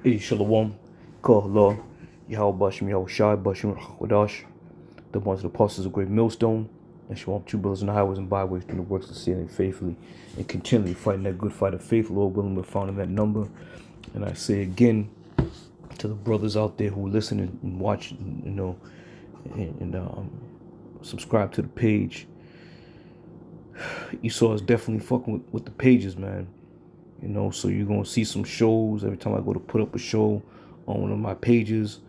Hey, Shalom, Kohala, Yahweh Bashim, Yahweh Shai, Bashim, Hakodash, the ones of the apostles of great millstone, and Shalom, two brothers in the highways and byways, doing the works of sin and faithfully, and continually fighting that good fight of faith. Lord willing, we're found in that number. And I say again to the brothers out there who listen and watch, and subscribe to the page. Esau is definitely fucking with the pages, man. So you're gonna see some shows every time I go to put up a show on one of my pages.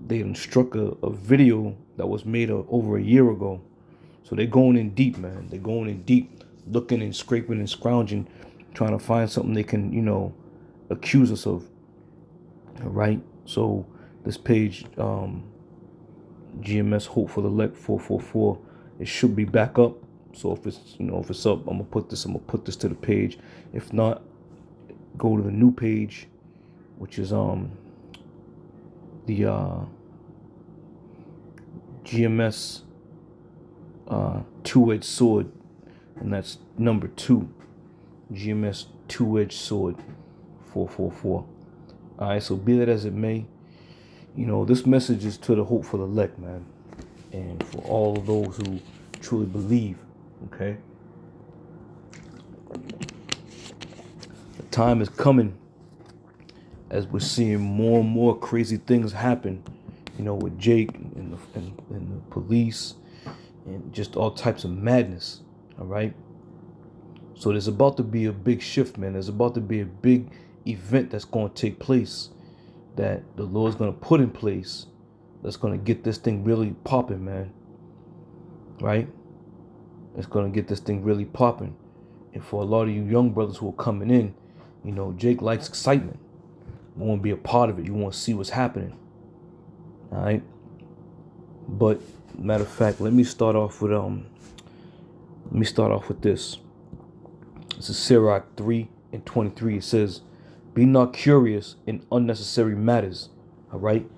They struck a video that was made over a year ago. So they're going in deep, man. They're going in deep, looking and scraping and scrounging, trying to find something they can, accuse us of. All right. So this page, GMS Hope for the Elect 444, it should be back up. So if it's up, I'm gonna put this to the page. If not, go to the new page, which is the GMS two-edged sword, and that's number 2, GMS two-edged sword 444. All right, so be that as it may, this message is to the Hope for the Elect, man, and for all of those who truly believe. Okay, the time is coming as we're seeing more and more crazy things happen, with Jake and the police and just all types of madness. All right. So there's about to be a big shift, man. There's about to be a big event that's going to take place, that the Lord's going to put in place, that's going to get this thing really popping, man. Right? It's going to get this thing really popping. And for a lot of you young brothers who are coming in, Jake likes excitement. You want to be a part of it. You want to see what's happening. All right? But matter of fact, let me start off with this. This is Sirach 3:23. It says, "Be not curious in unnecessary matters." All right.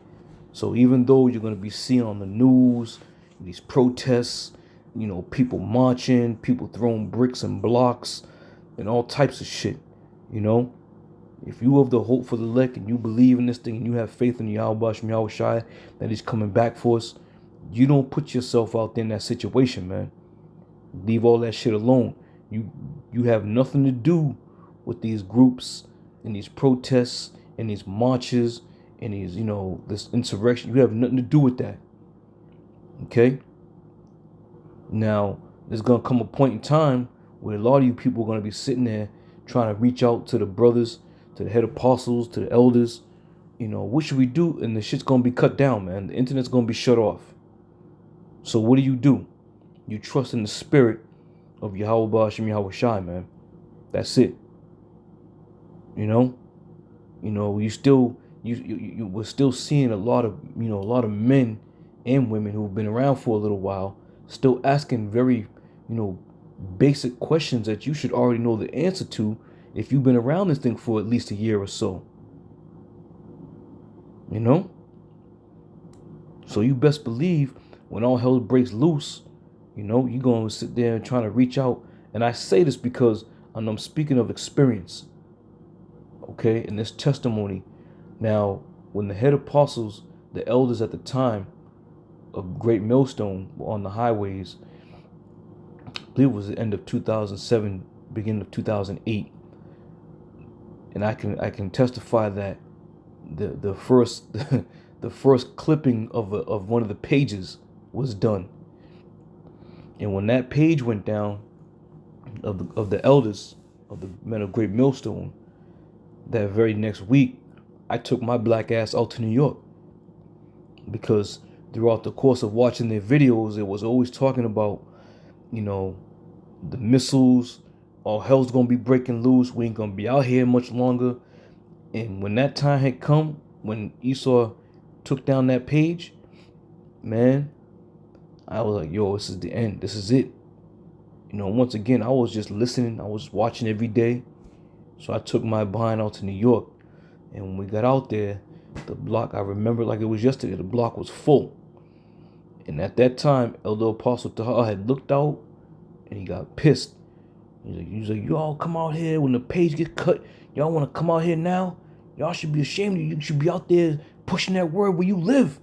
So even though you're going to be seeing on the news these protests, people marching, people throwing bricks and blocks and all types of shit, if you have the hope for the elect and you believe in this thing and you have faith in Yahweh Shem Yahweh Shai that he's coming back for us, you don't put yourself out there in that situation, man. Leave all that shit alone. You have nothing to do with these groups and these protests and these marches and these, this insurrection. You have nothing to do with that. Okay? Now, there's going to come a point in time where a lot of you people are going to be sitting there trying to reach out to the brothers, to the head apostles, to the elders. What should we do? And the shit's going to be cut down, man. The internet's going to be shut off. So what do? You trust in the spirit of Yahweh Ba'ashem Yahweh Shai, man. That's it. We're still seeing a lot of men and women who've been around for a little while still asking very, basic questions that you should already know the answer to if you've been around this thing for at least a year or so. So you best believe when all hell breaks loose, you're going to sit there and trying to reach out. And I say this because I'm speaking of experience. Okay, in this testimony. Now, when the head apostles, the elders at the time of Great Millstone were on the highways, I believe it was the end of 2007, beginning of 2008. And I can testify that the first the first clipping of one of the pages was done. And when that page went down of the elders of the men of Great Millstone, that very next week, I took my black ass out to New York, because throughout the course of watching their videos, it was always talking about, the missiles, all hell's gonna be breaking loose. We ain't gonna be out here much longer. And when that time had come, when Esau took down that page, man, I was like, yo, this is the end. This is it. Once again, I was just listening. I was watching every day. So I took my behind out to New York. And when we got out there, the block, I remember like it was yesterday, the block was full. And at that time, Elder Apostle Taha had looked out and he got pissed. He's like, y'all come out here when the page get cut. Y'all want to come out here now? Y'all should be ashamed. You should be out there pushing that word where you live.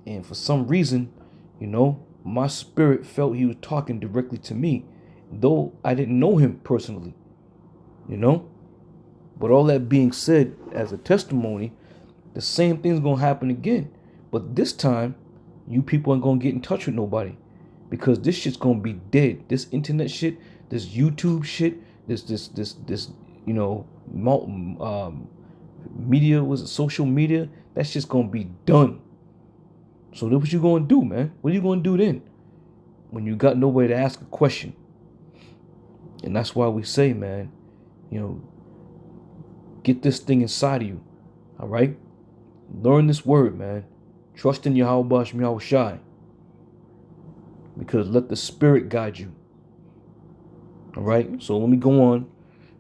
And for some reason, you know, my spirit felt he was talking directly to me, though I didn't know him personally, you know. But all that being said, as a testimony, the same thing's gonna happen again. But this time, you people ain't gonna get in touch with nobody, because this shit's gonna be dead. This internet shit, this YouTube shit, this you know, media, was it social media? That's just gonna be done. So that's what you gonna do, man. What are you gonna do then when you got nobody to ask a question? And that's why we say, man, you know, get this thing inside of you. All right? Learn this word, man. Trust in Yahweh Shem Yahweh Shai. Because let the Spirit guide you. All right? So let me go on.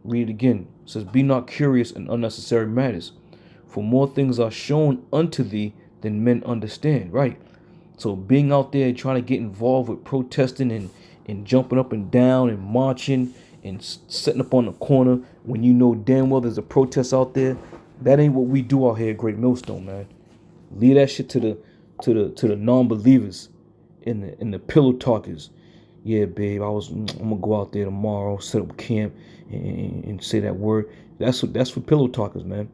Read it again. It says, be not curious in unnecessary matters, for more things are shown unto thee than men understand. Right? So being out there trying to get involved with protesting and jumping up and down and marching and setting up on the corner when you know damn well there's a protest out there, that ain't what we do out here at Great Millstone, man. Leave that shit to the non-believers and the pillow talkers. Yeah, babe, I'm gonna go out there tomorrow, set up camp and say that word. That's for pillow talkers, man.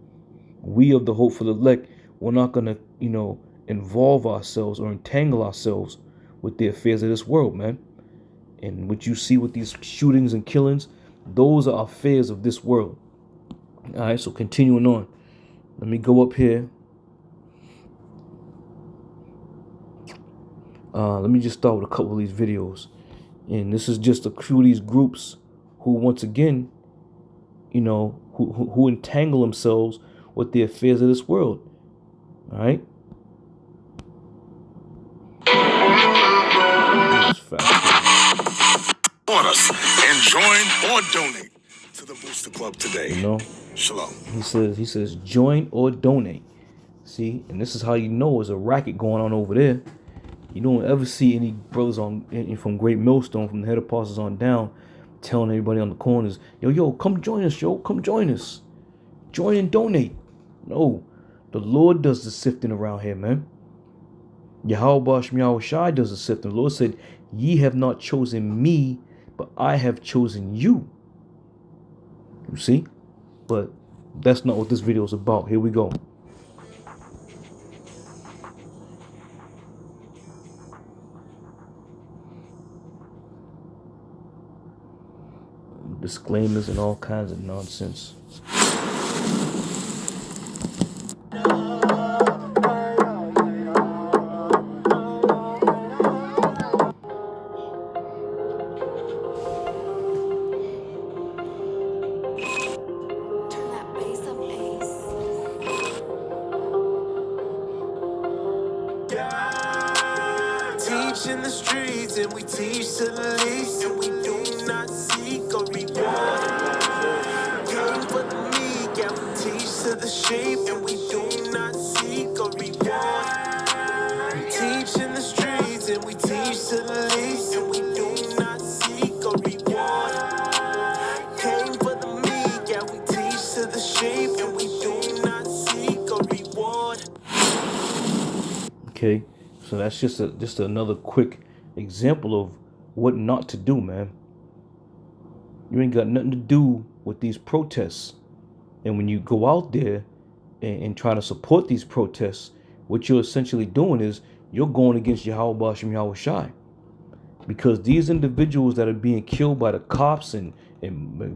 We of the hope for the elect, we're not gonna, you know, involve ourselves or entangle ourselves with the affairs of this world, man. And what you see with these shootings and killings, those are affairs of this world. All right, so continuing on. Let me go up here. Let me just start with a couple of these videos. And this is just a few of these groups who, once again, you know, who entangle themselves with the affairs of this world. All right. Support us and join or donate to the Booster Club today. You know, Shalom. He says join or donate. See, and this is how you know there's a racket going on over there. You don't ever see any brothers from Great Millstone, from the head apostles on down, telling everybody on the corners, yo, come join us, yo, come join us. Join and donate. No, the Lord does the sifting around here, man. Yahweh Shem Yahweh Shai does the sifting. The Lord said, ye have not chosen me, but I have chosen you. You see? But that's not what this video is about. Here we go. Disclaimers and all kinds of nonsense. Teach in the streets and we teach to the least, and we do not seek a reward. Game for the meek, and we teach to the sheep, and we do not seek a reward. Teach in the streets and we teach to the least, and we do not seek a reward. Came for the meek, and we teach to the sheep, and we do not seek a reward. Okay, so that's just another quick example of what not to do, man. You ain't got nothing to do with these protests. And when you go out there and try to support these protests, what you're essentially doing is you're going against Yahweh Shem Yahweh Shai. Because these individuals that are being killed by the cops and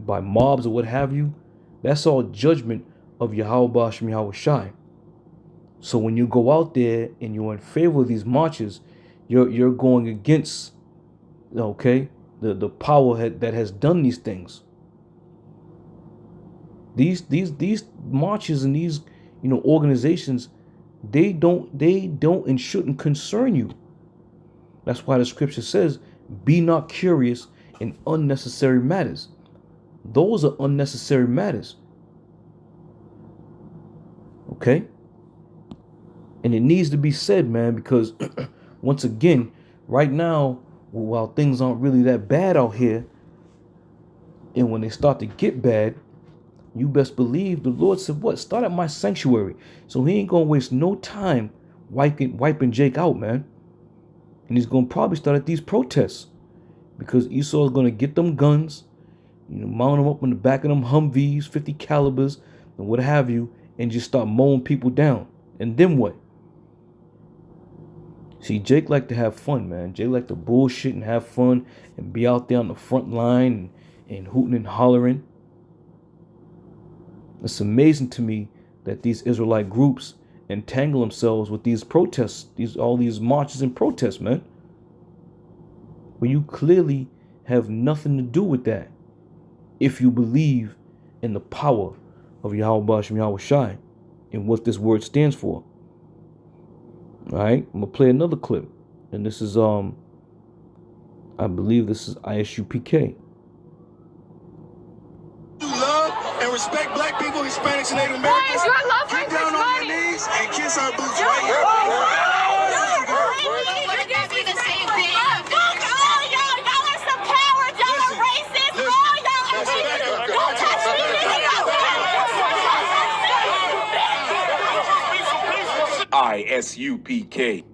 by mobs or what have you, that's all judgment of Yahweh Shem Yahweh Shai. So when you go out there and you're in favor of these marches, you're going against, okay, the power that has done these things. These marches and these, you know, organizations, they don't and shouldn't concern you. That's why the scripture says, be not curious in unnecessary matters. Those are unnecessary matters. Okay? And it needs to be said, man, because once again, right now, while things aren't really that bad out here, and when they start to get bad, you best believe the Lord said, what? Start at my sanctuary. So he ain't going to waste no time wiping Jake out, man. And he's going to probably start at these protests because Esau is going to get them guns, mount them up on the back of them Humvees, 50 calibers, and what have you, and just start mowing people down. And then what? See, Jake like to have fun, man. Jake like to bullshit and have fun and be out there on the front line and hooting and hollering. It's amazing to me that these Israelite groups entangle themselves with these protests, all these marches and protests, man. But you clearly have nothing to do with that if you believe in the power of Yahweh Bashem Yahweh Shai and what this word stands for. All right, I'm gonna play another clip, and this is I believe this is ISUPK. Love and respect black people, Hispanics, and Native Americans. Get down on your knees and kiss our boots right here. ISUPK.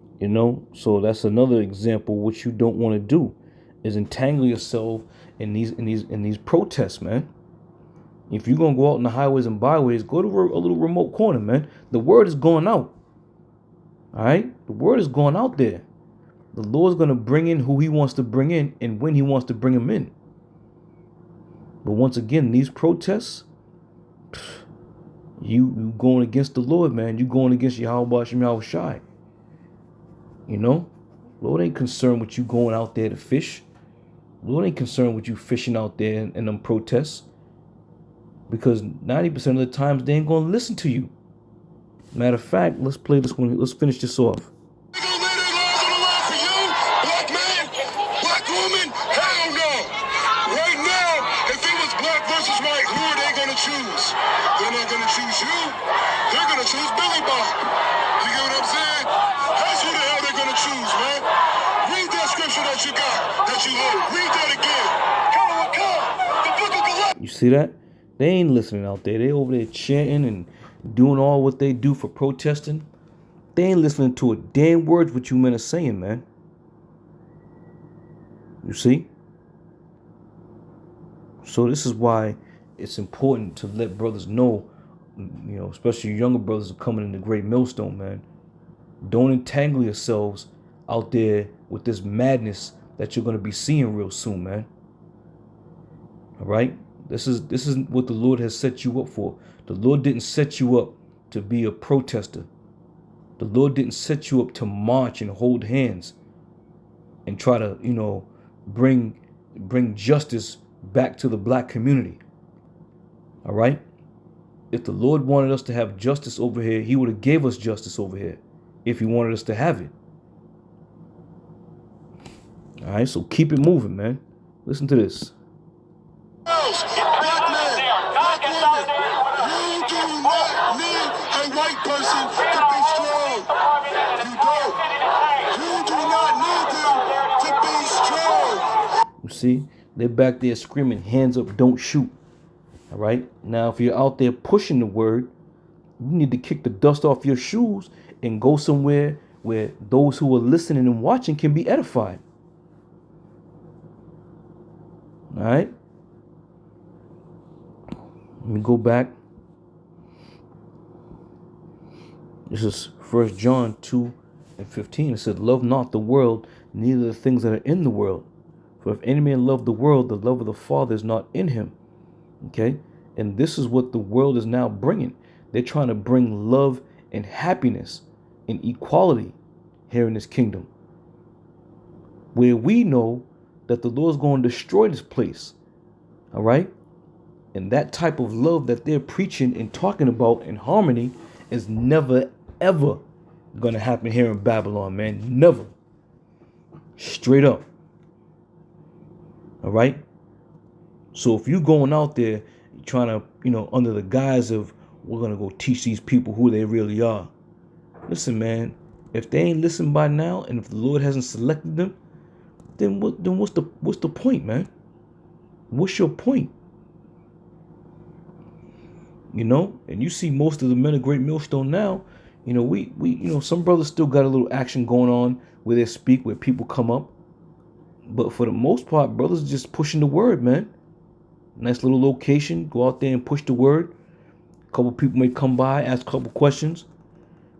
So that's another example. What you don't want to do is entangle yourself in these protests, man. If you're gonna go out in the highways and byways, go to a little remote corner, man. The word is going out. All right, the word is going out there. The Lord's gonna bring in who He wants to bring in and when He wants to bring them in. But once again, these protests, you going against the Lord, man. You going against Yahweh Bashem Yahweh Shai. Lord ain't concerned with you going out there to fish. Lord ain't concerned with you fishing out there in them protests. Because 90% of the times they ain't gonna listen to you. Matter of fact, let's play this one. Let's finish this off. Choose. They're not going to choose you. They're going to choose Billy Bob. You get what I'm saying? That's who the hell they're going to choose, man. Read that scripture that you got, that you heard. Read that again. The book of Galatians. You see that? They ain't listening out there. They over there chanting and doing all what they do for protesting. They ain't listening to a damn word what you men are saying, man. You see? So this is why it's important to let brothers know, especially younger brothers coming in the great millstone, man. Don't entangle yourselves out there with this madness that you're going to be seeing real soon, man. All right? This is what the Lord has set you up for. The Lord didn't set you up to be a protester. The Lord didn't set you up to march and hold hands and try to, bring justice back to the black community. All right? If the Lord wanted us to have justice over here, He would have gave us justice over here if He wanted us to have it. All right, so keep it moving, man. Listen to this. Black man, black woman, you do not need a white person to be strong. You do not need them to be strong. You see, they're back there screaming, hands up, don't shoot. All right. Now, if you're out there pushing the word, you need to kick the dust off your shoes and go somewhere where those who are listening and watching can be edified. All right. Let me go back. This is 1 John 2:15. It says, love not the world, neither the things that are in the world. For if any man love the world, the love of the Father is not in him. Okay, and this is what the world is now bringing. They're trying to bring love and happiness and equality here in this kingdom, where we know that the Lord's going to destroy this place. All right, and that type of love that they're preaching and talking about in harmony is never ever going to happen here in Babylon, man. Never. Straight up. All right. So if you're going out there trying to, under the guise of we're going to go teach these people who they really are. Listen, man, if they ain't listened by now and if the Lord hasn't selected them, then what's the point, man? What's your point? You know, and you see most of the men of Great Millstone now. You know, we some brothers still got a little action going on where they speak, where people come up. But for the most part, brothers are just pushing the word, man. Nice little location. Go out there and push the word. A couple people may come by, ask a couple questions.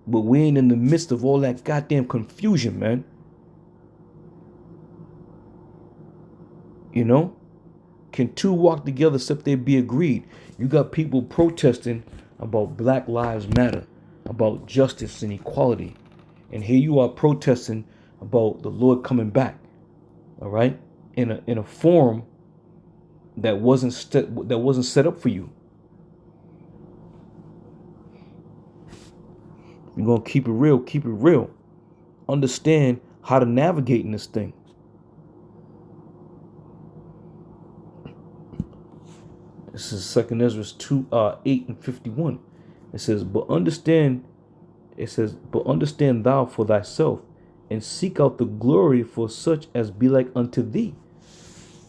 But we ain't in the midst of all that goddamn confusion, man. You know? Can two walk together except they be agreed? You got people protesting about Black Lives Matter, about justice and equality. And here you are protesting about the Lord coming back. All right? In a forum that wasn't set up for you. You're going to keep it real, keep it real. Understand how to navigate in this thing. This is 2 Ezra 8:51. It says, but understand thou for thyself, and seek out the glory for such as be like unto thee.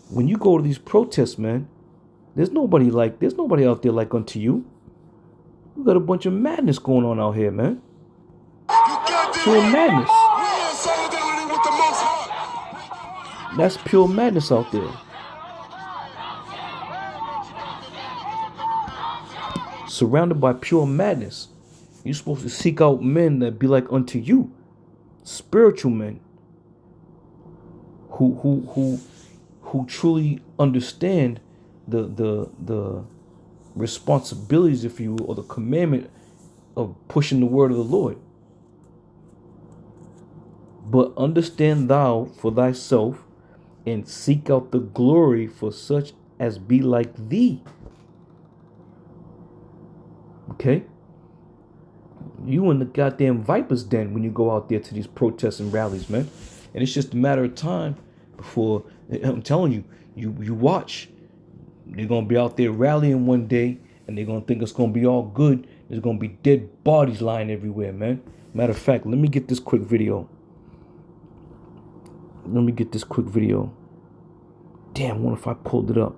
When you go to these protests, man, there's nobody out there like unto you. You got a bunch of madness going on out here, man. Pure madness. That's pure madness out there. Surrounded by pure madness. You're supposed to seek out men that be like unto you. Spiritual men. Who truly understand the responsibilities, if you will, or the commandment of pushing the word of the Lord. But understand thou for thyself, and seek out the glory for such as be like thee. Okay? You in the goddamn viper's den when you go out there to these protests and rallies, man. And it's just a matter of time before, I'm telling you, you watch. They're going to be out there rallying one day, and they're going to think it's going to be all good. There's going to be dead bodies lying everywhere, man. Matter of fact, let me get this quick video. Damn, I wonder if I pulled it up.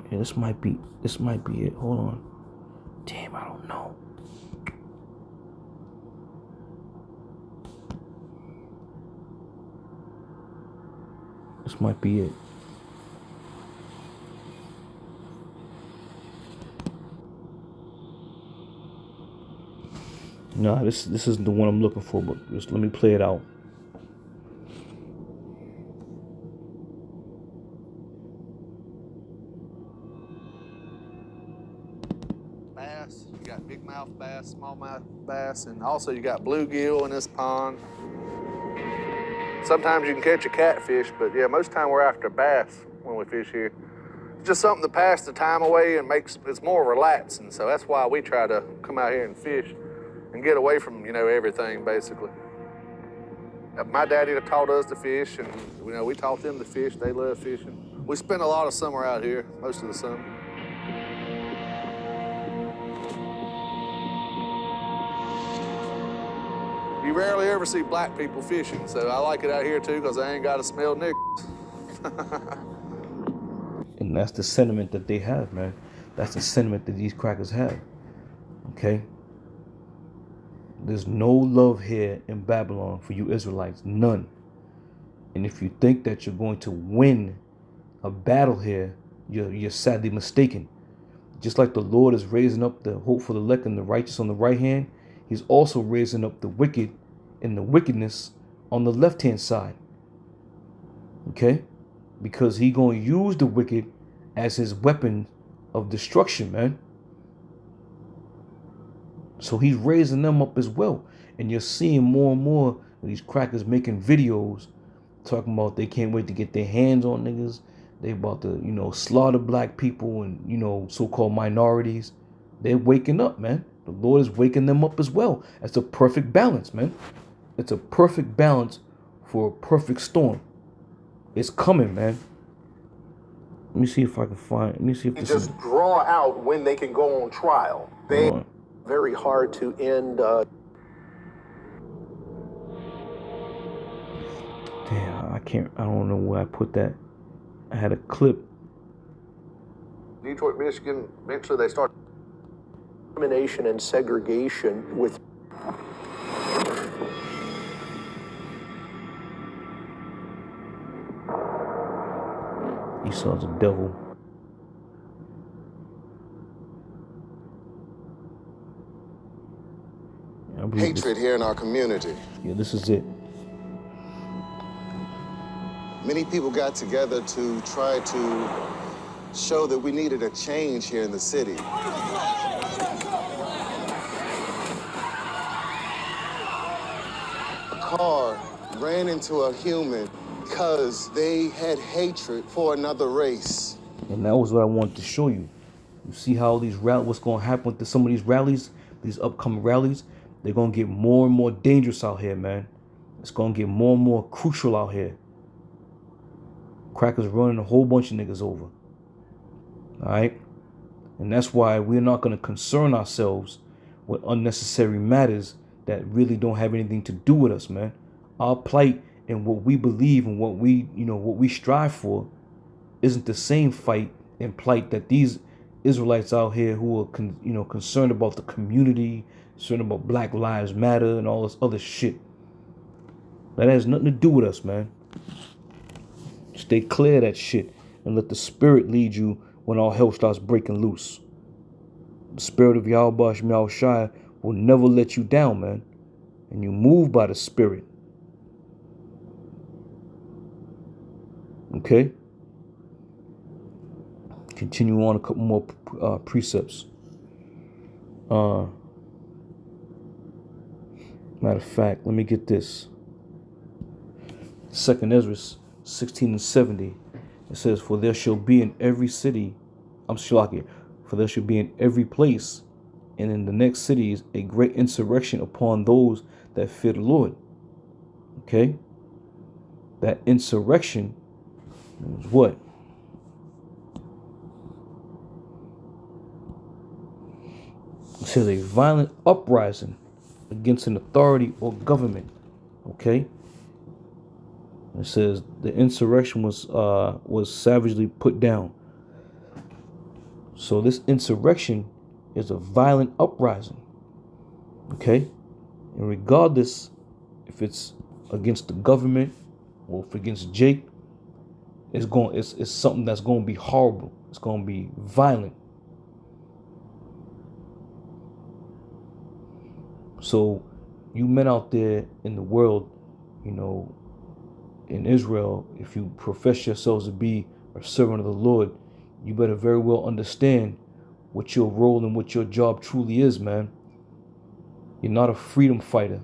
Yeah, this might be it. Hold on. Damn, I don't know. This might be it. No, this isn't the one I'm looking for, but just let me play it out. Bass, you got big mouth bass, smallmouth bass, and also you got bluegill in this pond. Sometimes you can catch a catfish, but yeah, most of the time we're after bass when we fish here. It's just something to pass the time away and it's more relaxing. So that's why we try to come out here and fish and get away from, everything basically. My daddy taught us to fish, and we taught them to fish. They love fishing. We spend a lot of summer out here, most of the summer. You rarely ever see black people fishing, so I like it out here too because I ain't got to smell niggas. And that's the sentiment that they have, man. That's the sentiment that these crackers have. Okay? There's no love here in Babylon for you Israelites. None. And if you think that you're going to win a battle here, you're sadly mistaken. Just like the Lord is raising up the hopeful elect and the righteous on the right hand, he's also raising up the wicked and the wickedness on the left-hand side. Okay? Because he's going to use the wicked as his weapon of destruction, man. So he's raising them up as well. And you're seeing more and more of these crackers making videos talking about they can't wait to get their hands on niggas. They about to, slaughter black people and, so-called minorities. They're waking up, man. The Lord is waking them up as well. It's a perfect balance, man. It's a perfect balance for a perfect storm. It's coming, man. Let me see if I can find. Let me see if this just draw out when they can go on trial. They very hard to end. Damn, I can't. I don't know where I put that. I had a clip. Detroit, Michigan, eventually they start Discrimination and segregation with Esau's a devil. I believe Hatred here in our community. Yeah, this is it. Many people got together to try to show that we needed a change here in the city. A car ran into a human because they had hatred for another race. And that was what I wanted to show you. You see how these what's going to happen with some of these rallies, these upcoming rallies? They're going to get more and more dangerous out here, man. It's going to get more and more crucial out here. Crackers running a whole bunch of niggas over. All right? And that's why we're not going to concern ourselves with unnecessary matters that really don't have anything to do with us, man. Our plight and what we believe and what we, what we strive for isn't the same fight and plight that these Israelites out here who are, concerned about the community, concerned about Black Lives Matter and all this other shit. That has nothing to do with us, man. Stay clear of that shit and let the Spirit lead you when all hell starts breaking loose. The Spirit of Yahweh Shemel Shai will never let you down, man. And you move by the Spirit. Okay? Continue on a couple more precepts. Matter of fact, let me get this. 2nd Ezra 16:70. It says, "For there shall be in every city," for there shall be in every place, and in the next cities, a great insurrection upon those that fear the Lord. Okay? That insurrection is what? It says a violent uprising against an authority or government. Okay? It says the insurrection was savagely put down. So this insurrection is a violent uprising. Okay? And regardless if it's against the government or if against Jake, it's something that's going to be horrible. It's going to be violent. So you men out there in the world, in Israel, if you profess yourselves to be a servant of the Lord, you better very well understand what your role and what your job truly is, man. You're not a freedom fighter.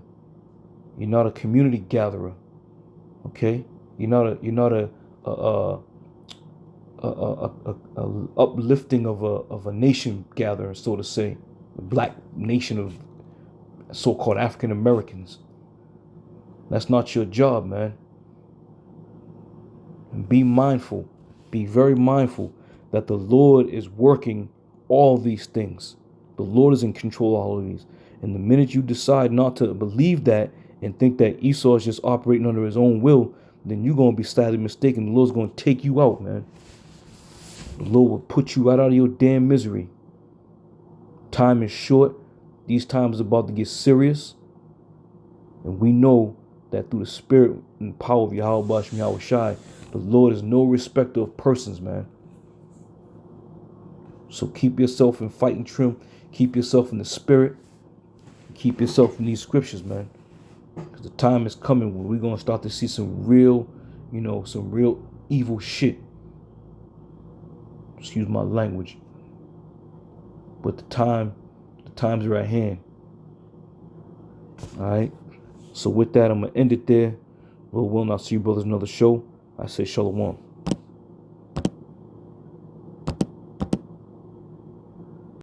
You're not a community gatherer. Okay? You're not a uplifting of a nation gatherer, so to say, a black nation of so-called African Americans. That's not your job, man. And be mindful, be very mindful that the Lord is working all these things. The Lord is in control of all of these. And the minute you decide not to believe that and think that Esau is just operating under his own will, then you're going to be sadly mistaken. The Lord's going to take you out, man. The Lord will put you right out of your damn misery. Time is short. These times are about to get serious. And we know that through the Spirit and power of Yahweh Shem Yahweh Shai, the Lord is no respecter of persons, man. So keep yourself in fighting trim. Keep yourself in the Spirit. Keep yourself in these scriptures, man. Because the time is coming when we're going to start to see some real, some real evil shit. Excuse my language. But the times are at hand. All right. So with that, I'm going to end it there. Lord willing, I'll see you brothers in another show. I say shalom.